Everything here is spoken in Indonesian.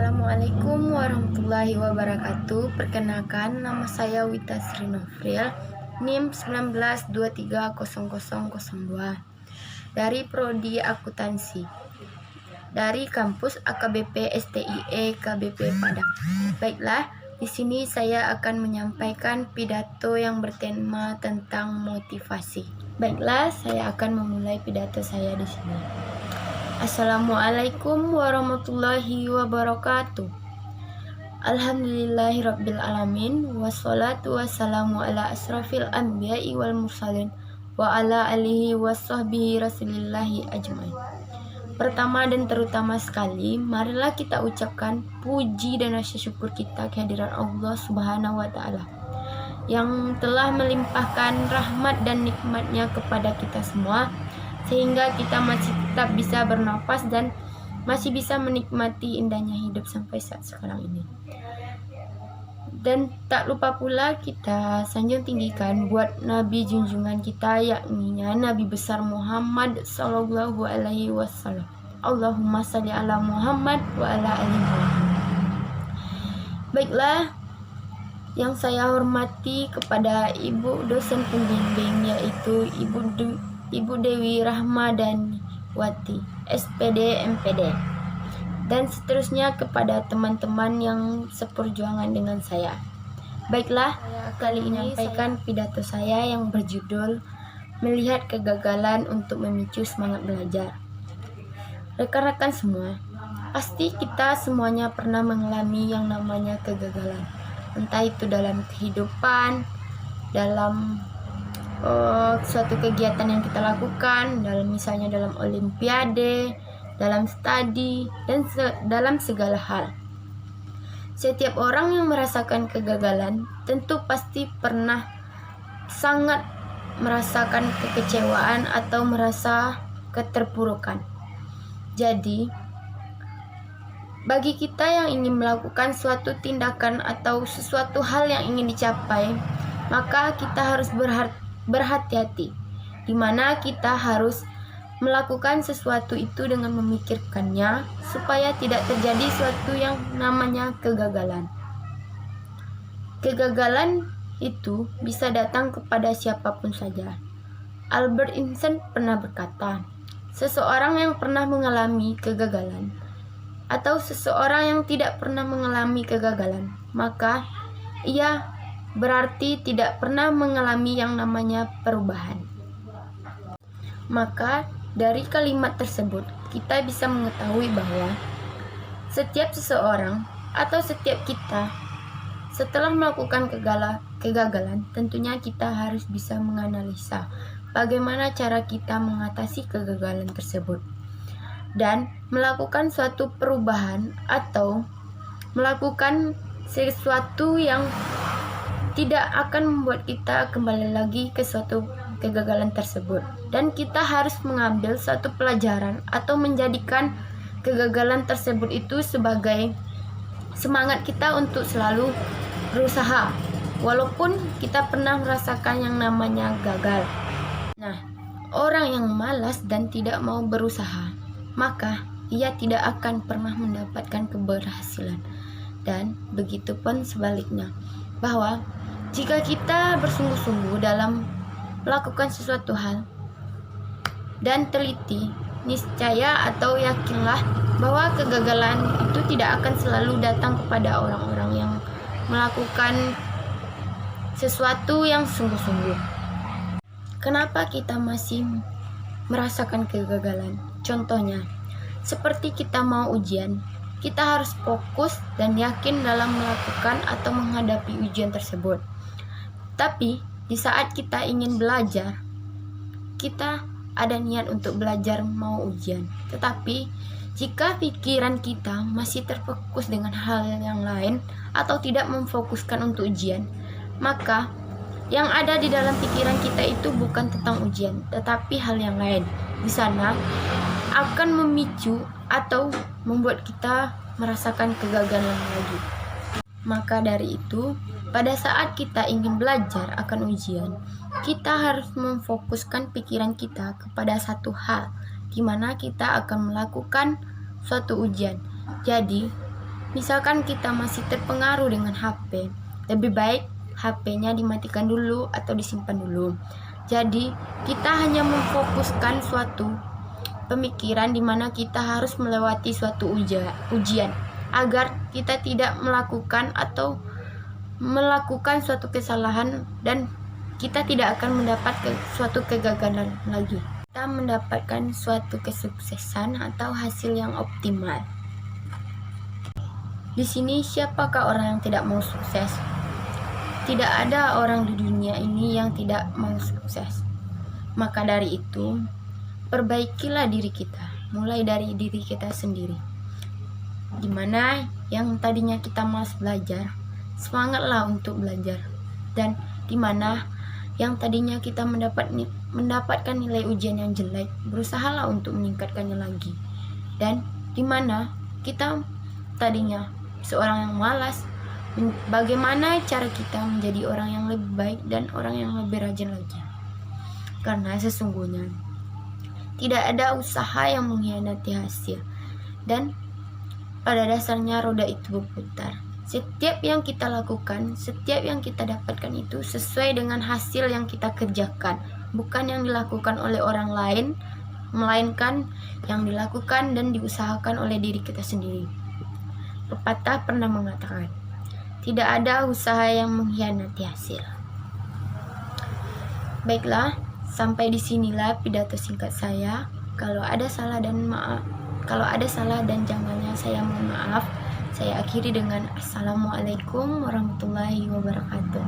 Assalamualaikum warahmatullahi wabarakatuh. Perkenalkan, nama saya Wita Sri Nofril, NIM 19230002 dari Prodi Akuntansi dari kampus AKBP STIE KBP Padang. Baiklah, di sini saya akan menyampaikan pidato yang bertema tentang motivasi. Baiklah, saya akan memulai pidato saya di sini. Assalamualaikum warahmatullahi wabarakatuh. Alhamdulillahirabbil alamin, wassalatu wassalamu ala asrafil anbiya'i wal mursalin wa ala alihi washabbihi rasulillahi ajmain. Pertama dan terutama sekali, marilah kita ucapkan puji dan rasa syukur kita kehadiran Allah Subhanahu wa taala yang telah melimpahkan rahmat dan nikmatnya kepada kita semua, sehingga kita masih tetap bisa bernapas dan masih bisa menikmati indahnya hidup sampai saat sekarang ini. Dan tak lupa pula kita sanjung tinggikan buat Nabi junjungan kita, yakni Nabi besar Muhammad Sallallahu Alaihi Wasallam. Allahumma salli ala Muhammad wa ala ali Muhammad. Baiklah, yang saya hormati kepada Ibu dosen pembimbing, yaitu Ibu Dewi Rahmadaniwati, SPD MPD, dan seterusnya kepada teman-teman yang seperjuangan dengan saya. Baiklah, kali ini menyampaikan pidato saya yang berjudul Melihat Kegagalan untuk Memicu Semangat Belajar. Rekan-rekan semua, pasti kita semuanya pernah mengalami yang namanya kegagalan, entah itu dalam kehidupan, dalam suatu kegiatan yang kita lakukan, misalnya dalam olimpiade, dalam studi, dan dalam segala hal. Setiap orang yang merasakan kegagalan tentu pasti pernah sangat merasakan kekecewaan atau merasa keterpurukan. Jadi, bagi kita yang ingin melakukan suatu tindakan atau sesuatu hal yang ingin dicapai, maka kita harus berhati-hati, di mana kita harus melakukan sesuatu itu dengan memikirkannya supaya tidak terjadi suatu yang namanya kegagalan. Kegagalan itu bisa datang kepada siapapun saja. Albert Einstein pernah berkata, seseorang yang pernah mengalami kegagalan atau seseorang yang tidak pernah mengalami kegagalan, maka ia berarti tidak pernah mengalami yang namanya perubahan. Maka dari kalimat tersebut kita bisa mengetahui bahwa setiap seseorang atau setiap kita setelah melakukan kegagalan, tentunya kita harus bisa menganalisa bagaimana cara kita mengatasi kegagalan tersebut dan melakukan suatu perubahan atau melakukan sesuatu yang tidak akan membuat kita kembali lagi ke suatu kegagalan tersebut. Dan kita harus mengambil suatu pelajaran atau menjadikan kegagalan tersebut itu sebagai semangat kita untuk selalu berusaha, walaupun kita pernah merasakan yang namanya gagal. Nah, orang yang malas dan tidak mau berusaha, maka ia tidak akan pernah mendapatkan keberhasilan. Dan begitu pun sebaliknya, bahwa jika kita bersungguh-sungguh dalam melakukan sesuatu hal dan teliti, niscaya atau yakinlah bahwa kegagalan itu tidak akan selalu datang kepada orang-orang yang melakukan sesuatu yang sungguh-sungguh. Kenapa kita masih merasakan kegagalan? Contohnya, seperti kita mau ujian, kita harus fokus dan yakin dalam melakukan atau menghadapi ujian tersebut. Tapi di saat kita ingin belajar, kita ada niat untuk belajar mau ujian. Tetapi jika pikiran kita masih terfokus dengan hal yang lain atau tidak memfokuskan untuk ujian, maka yang ada di dalam pikiran kita itu bukan tentang ujian, tetapi hal yang lain. Di sana akan memicu atau membuat kita merasakan kegagalan lagi. Maka dari itu, pada saat kita ingin belajar akan ujian, kita harus memfokuskan pikiran kita kepada satu hal, di mana kita akan melakukan suatu ujian. Jadi, Misalkan kita masih terpengaruh dengan HP, lebih baik HP-nya dimatikan dulu atau disimpan dulu. Jadi, kita hanya memfokuskan suatu pemikiran di mana kita harus melewati suatu ujian agar kita tidak melakukan suatu kesalahan dan kita tidak akan mendapat suatu kegagalan lagi. Kita mendapatkan suatu kesuksesan atau hasil yang optimal. Di sini siapakah orang yang tidak mau sukses? Tidak ada orang di dunia ini yang tidak mau sukses. Maka dari itu, perbaikilah diri kita, mulai dari diri kita sendiri. Dimana yang tadinya kita malas belajar, semangatlah untuk belajar. Dan dimana yang tadinya kita mendapatkan nilai ujian yang jelek, berusahalah untuk meningkatkannya lagi. Dan dimana kita tadinya seorang yang malas, bagaimana cara kita menjadi orang yang lebih baik dan orang yang lebih rajin lagi. Karena sesungguhnya tidak ada usaha yang mengkhianati hasil, dan pada dasarnya roda itu berputar. Setiap yang kita lakukan, setiap yang kita dapatkan itu sesuai dengan hasil yang kita kerjakan, bukan yang dilakukan oleh orang lain, melainkan yang dilakukan dan diusahakan oleh diri kita sendiri. Pepatah pernah mengatakan, tidak ada usaha yang mengkhianati hasil. Baiklah, sampai disinilah pidato singkat saya. Kalau ada salah dan jangannya saya mohon maaf. Saya akhiri dengan Assalamualaikum warahmatullahi wabarakatuh.